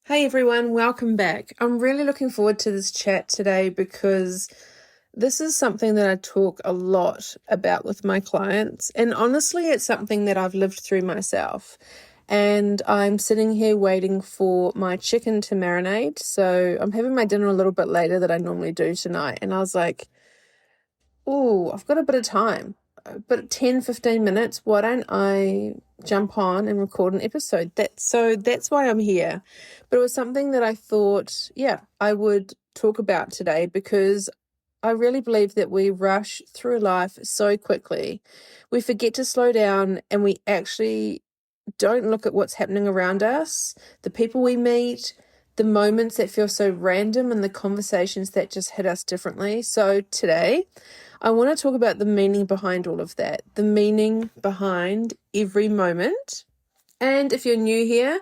Hey everyone, welcome back. I'm really looking forward to this chat today because this is something that I talk a lot about with my clients, and honestly, it's something that I've lived through myself. And I'm sitting here waiting for my chicken to marinate. So I'm having my dinner a little bit later than I normally do tonight. And I was like, oh, I've got a bit of time, but 10, 15 minutes, why don't I jump on and record an episode? That's why I'm here. But it was something that I thought, I would talk about today because I really believe that we rush through life so quickly. We forget to slow down and we actually don't look at what's happening around us, the people we meet, the moments that feel so random, and the conversations that just hit us differently. So today, I want to talk about the meaning behind all of that, the meaning behind every moment. And if you're new here,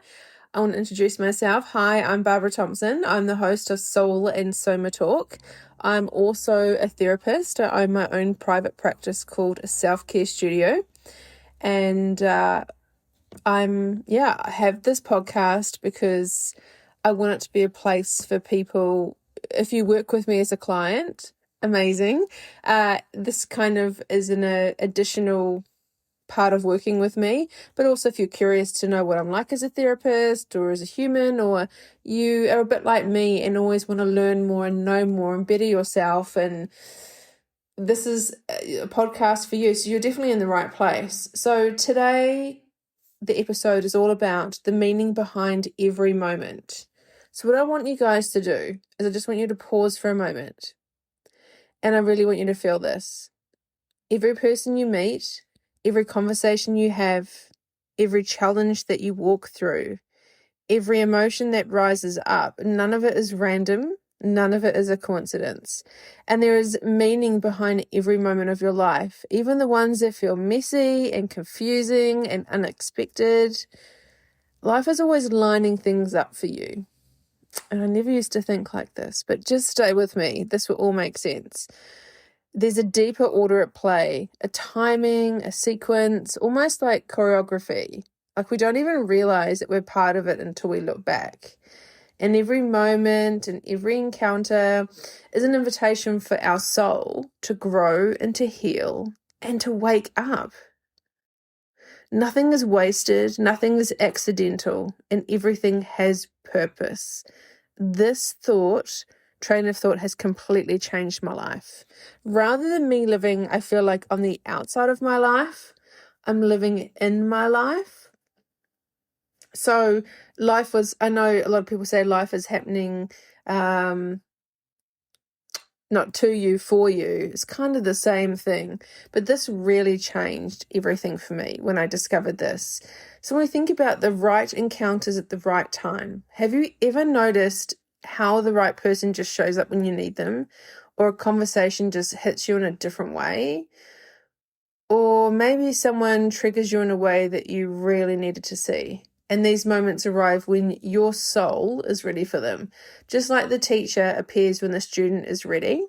I want to introduce myself. Hi, I'm Barbara Thompson. I'm the host of Soul and Soma Talk. I'm also a therapist. I own my own private practice called a Self-Care Studio. And I have this podcast because I want it to be a place for people. If you work with me as a client, amazing. This kind of is an additional part of working with me, but also if you're curious to know what I'm like as a therapist or as a human, or you are a bit like me and always want to learn more and know more and better yourself, and this is a podcast for you, so you're definitely in the right place. So today the episode is all about the meaning behind every moment. So what I want you guys to do is I just want you to pause for a moment, and I really want you to feel this. Every person you meet, every conversation you have, every challenge that you walk through, every emotion that rises up, none of it is random. None of it is a coincidence. And there is meaning behind every moment of your life, even the ones that feel messy and confusing and unexpected. Life is always lining things up for you. And I never used to think like this, but just stay with me. This will all make sense. There's a deeper order at play, a timing, a sequence, almost like choreography. Like we don't even realize that we're part of it until we look back. And every moment and every encounter is an invitation for our soul to grow and to heal and to wake up. Nothing is wasted, nothing is accidental, and everything has purpose. This train of thought has completely changed my life. Rather than me living, I feel like, on the outside of my life, I'm living in my life. So I know a lot of people say life is happening not to you, for you. It's kind of the same thing. But this really changed everything for me when I discovered this. So when we think about the right encounters at the right time, have you ever noticed how the right person just shows up when you need them? Or a conversation just hits you in a different way? Or maybe someone triggers you in a way that you really needed to see. And these moments arrive when your soul is ready for them. Just like the teacher appears when the student is ready.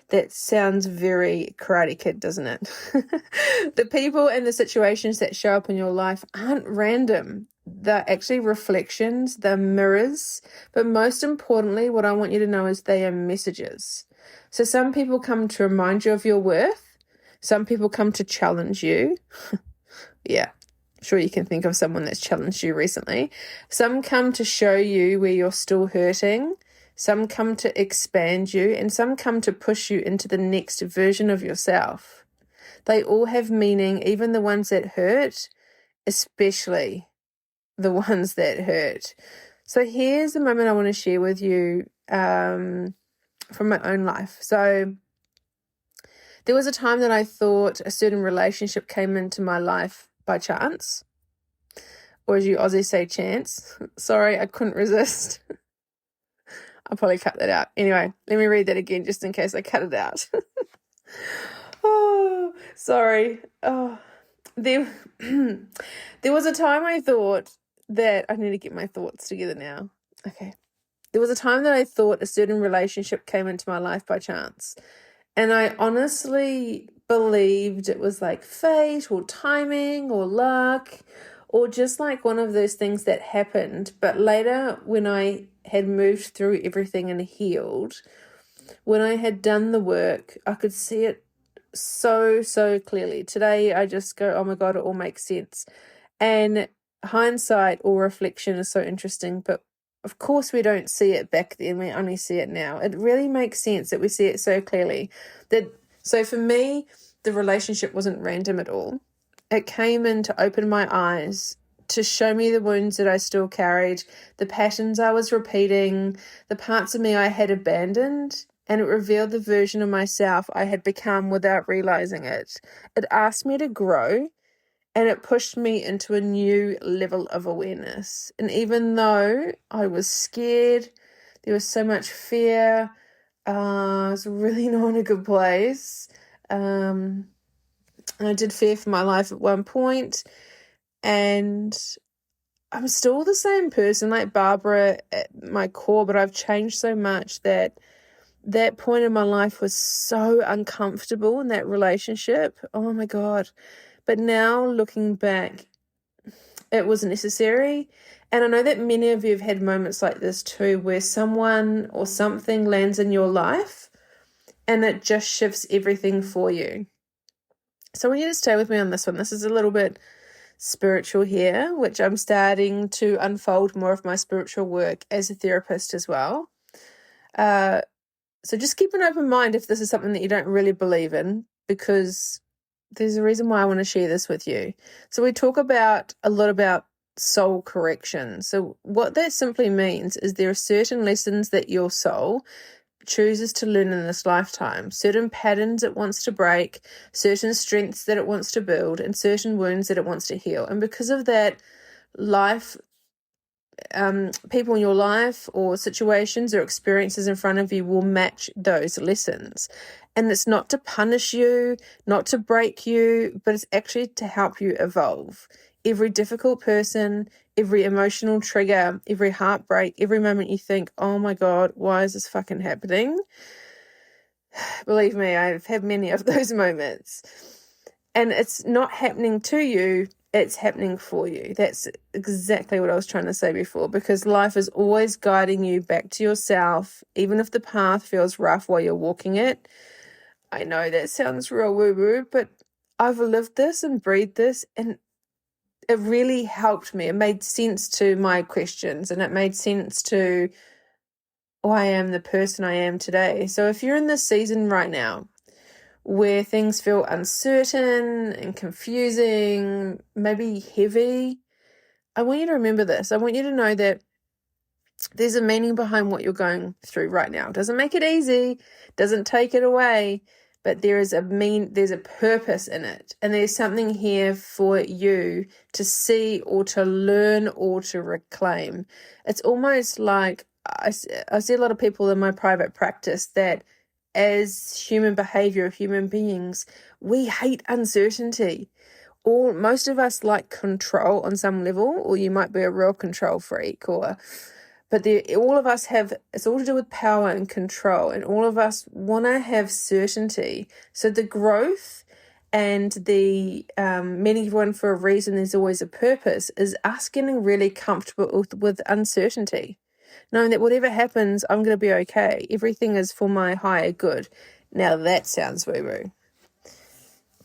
That sounds very Karate Kid, doesn't it? The people and the situations that show up in your life aren't random. They're actually reflections, they're mirrors. But most importantly, what I want you to know is they are messages. So some people come to remind you of your worth. Some people come to challenge you. Yeah. Sure, you can think of someone that's challenged you recently. Some come to show you where you're still hurting. Some come to expand you, and some come to push you into the next version of yourself. They all have meaning, even the ones that hurt, especially the ones that hurt. So here's a moment I want to share with you from my own life. So there was a time that I thought a certain relationship came into my life by chance, or as you Aussies say, chance. Sorry, I couldn't resist. I'll probably cut that out. Anyway, let me read that again just in case I cut it out. Oh, sorry. Oh, there was a time I thought that I need to get my thoughts together now. Okay. There was a time that I thought a certain relationship came into my life by chance. And I honestly believed it was like fate or timing or luck or just like one of those things that happened. But later, when I had moved through everything and healed, when I had done the work, I could see it so clearly. Today, I just go, oh my God, it all makes sense. And hindsight or reflection is so interesting, but of course we don't see it back then, we only see it now. It really makes sense that we see it so clearly. So for me, the relationship wasn't random at all. It came in to open my eyes, to show me the wounds that I still carried, the patterns I was repeating, the parts of me I had abandoned, and it revealed the version of myself I had become without realizing it. It asked me to grow, and it pushed me into a new level of awareness. And even though I was scared, there was so much fear, I was really not in a good place. And I did fear for my life at one point, and I'm still the same person like Barbara at my core, but I've changed so much that point in my life was so uncomfortable in that relationship. Oh my God. But now looking back, it was necessary. And I know that many of you have had moments like this too, where someone or something lands in your life and it just shifts everything for you. So I want you to stay with me on this one. This is a little bit spiritual here, which I'm starting to unfold more of my spiritual work as a therapist as well. So just keep an open mind if this is something that you don't really believe in, because there's a reason why I want to share this with you. So we talk a lot about soul correction. So what that simply means is there are certain lessons that your soul chooses to learn in this lifetime, certain patterns it wants to break, certain strengths that it wants to build, and certain wounds that it wants to heal. And because of that, people in your life or situations or experiences in front of you will match those lessons. And it's not to punish you, not to break you, but it's actually to help you evolve. Every difficult person, every emotional trigger, every heartbreak, every moment you think, oh my God, why is this fucking happening? Believe me, I've had many of those moments. And it's not happening to you, it's happening for you. That's exactly what I was trying to say before, because life is always guiding you back to yourself, even if the path feels rough while you're walking it. I know that sounds real woo-woo, but I've lived this and breathed this, and it really helped me. It made sense to my questions, and it made sense to why I am the person I am today. So if you're in this season right now where things feel uncertain and confusing, maybe heavy, I want you to remember this. I want you to know that there's a meaning behind what you're going through right now. It doesn't make it easy, doesn't take it away, but there's a purpose in it. And there's something here for you to see or to learn or to reclaim. It's almost like I see a lot of people in my private practice that as human behavior, human beings, we hate uncertainty. Most of us like control on some level, or you might be a real control freak, but all of us have, it's all to do with power and control, and all of us want to have certainty. So the growth and the meeting everyone for a reason, there's always a purpose, is us getting really comfortable with uncertainty. Knowing that whatever happens, I'm going to be okay. Everything is for my higher good. Now that sounds woo-woo.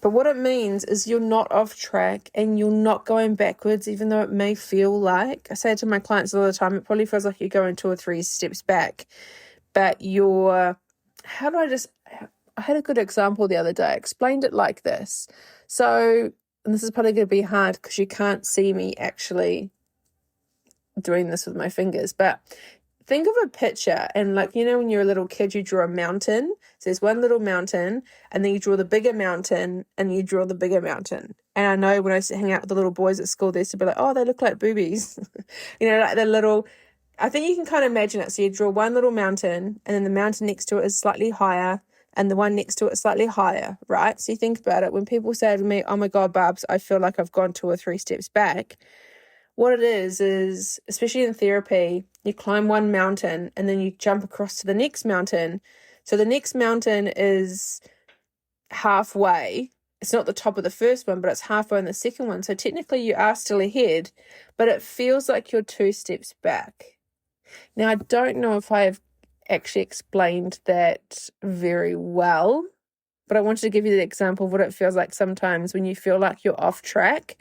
But what it means is you're not off track and you're not going backwards, even though it may feel like, I say it to my clients all the time, it probably feels like you're going 2 or 3 steps back. But I had a good example the other day. I explained it like this. So, and this is probably going to be hard because you can't see me actually doing this with my fingers, but think of a picture, and like, when you're a little kid, you draw a mountain. So there's one little mountain, and then you draw the bigger mountain, and you draw the bigger mountain. And I know when I used to hang out with the little boys at school, they used to be like, oh, they look like boobies. Like the little, I think you can kind of imagine it. So you draw one little mountain, and then the mountain next to it is slightly higher, and the one next to it is slightly higher, right? So you think about it. When people say to me, oh my God, Barbs, I feel like I've gone 2 or 3 steps back. What it is, especially in therapy, you climb one mountain and then you jump across to the next mountain. So the next mountain is halfway, it's not the top of the first one, but it's halfway on the second one. So technically you are still ahead, but it feels like you're 2 steps back. Now, I don't know if I have actually explained that very well, but I wanted to give you the example of what it feels like sometimes when you feel like you're off track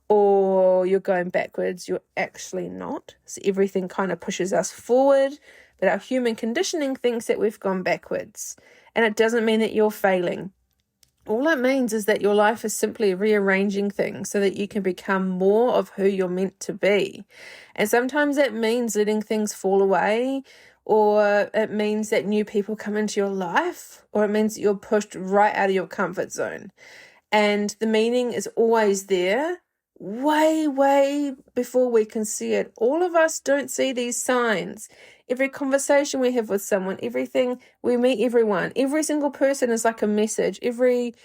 or you're going backwards. You're actually not. So everything kind of pushes us forward, but our human conditioning thinks that we've gone backwards. And it doesn't mean that you're failing. All it means is that your life is simply rearranging things so that you can become more of who you're meant to be. And sometimes that means letting things fall away, or it means that new people come into your life, or it means that you're pushed right out of your comfort zone. And the meaning is always there, way, way before we can see it. All of us don't see these signs. Every conversation we have with someone, everything we meet, everyone, every single person is like a message. Every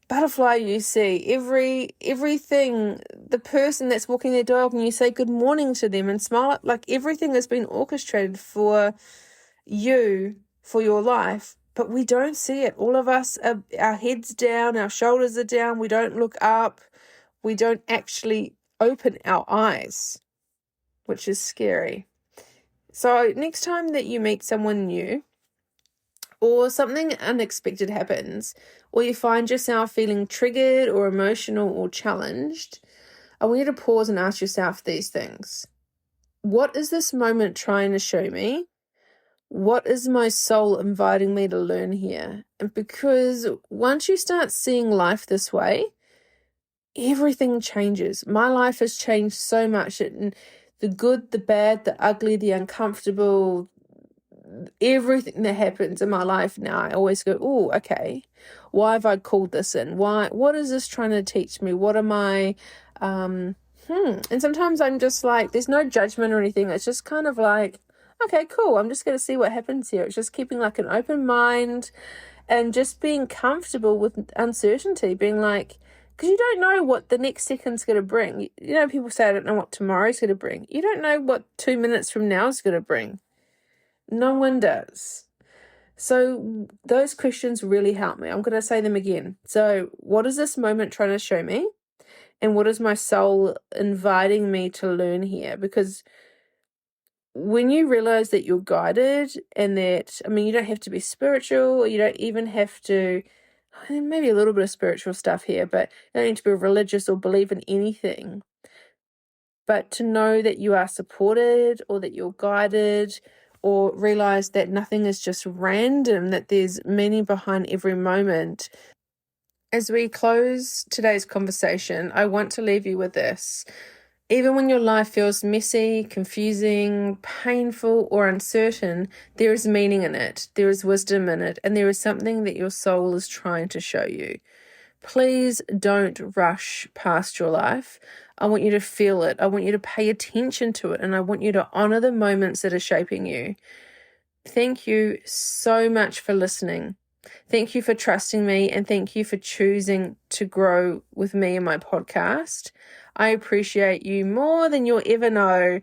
butterfly you see, everything, the person that's walking their dog and you say good morning to them and smile, like everything has been orchestrated for you, for your life, but we don't see it. All of us are, our heads down, our shoulders are down, we don't look up, we don't actually open our eyes, which is scary. So next time that you meet someone new, or something unexpected happens, or you find yourself feeling triggered or emotional or challenged, I want you to pause and ask yourself these things. What is this moment trying to show me? What is my soul inviting me to learn here? And because once you start seeing life this way, everything changes. My life has changed so much. The good, the bad, the ugly, the uncomfortable, everything that happens in my life now, I always go, oh, okay, why have I called this in? What is this trying to teach me? What am I, and sometimes I'm just like, there's no judgment or anything. It's just kind of like, okay, cool. I'm just going to see what happens here. It's just keeping like an open mind and just being comfortable with uncertainty, being like, because you don't know what the next second's going to bring. You know, people say, I don't know what tomorrow's going to bring. You don't know what 2 minutes from now is going to bring. No one does. So those questions really help me. I'm going to say them again. So what is this moment trying to show me? And what is my soul inviting me to learn here? Because when you realize that you're guided and that, I mean, you don't have to be spiritual, or you don't even have to, maybe a little bit of spiritual stuff here, but you don't need to be religious or believe in anything. But to know that you are supported, or that you're guided, or realize that nothing is just random, that there's meaning behind every moment. As we close today's conversation, I want to leave you with this. Even when your life feels messy, confusing, painful, or uncertain, there is meaning in it, there is wisdom in it, and there is something that your soul is trying to show you. Please don't rush past your life. I want you to feel it. I want you to pay attention to it, and I want you to honor the moments that are shaping you. Thank you so much for listening. Thank you for trusting me, and thank you for choosing to grow with me in my podcast. I appreciate you more than you'll ever know,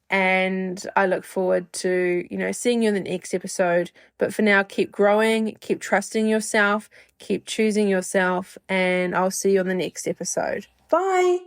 and I look forward to, seeing you in the next episode. But for now, keep growing, keep trusting yourself, keep choosing yourself, and I'll see you on the next episode. Bye.